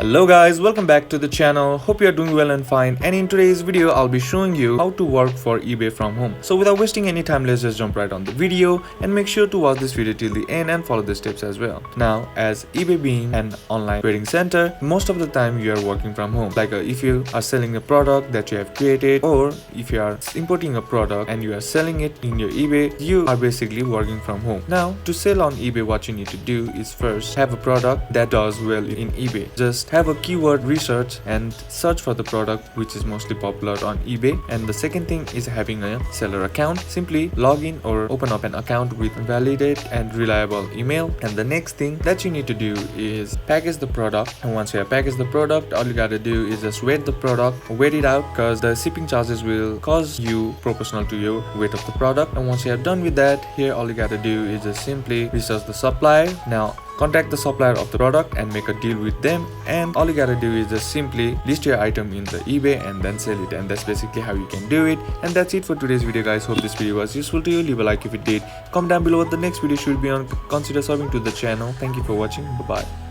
Hello guys, welcome back to the channel. Hope you are doing well and fine, and in today's video I'll be showing you how to work for eBay from home. So without wasting any time, let's just jump right on the video and make sure to watch this video till the end and follow the steps as well. Now, as eBay being an online trading center, most of the time you are working from home. Like if you are selling a product that you have created, or if you are importing a product and you are selling it in your eBay, you are basically working from home. Now, to sell on eBay, what you need to do is first have a product that does well in eBay. Just have a keyword research and search for the product which is mostly popular on eBay. And the second thing is having a seller account. Simply log in or open up an account with valid and reliable email. And the next thing that you need to do is package the product. And once you have packaged the product, all you gotta do is just weight the product, weight it out, because the shipping charges will cost you proportional to your weight of the product. And once you have done with that, here all you gotta do is just simply research the supplier. Now contact the supplier of the product and make a deal with them, and all you gotta do is just simply list your item in the eBay and then sell it. And that's basically how you can do it. And that's it for today's video, guys. Hope this video was useful to you. Leave a like if it did, comment down below what the next video should be on, consider subbing to the channel. Thank you for watching. Bye bye.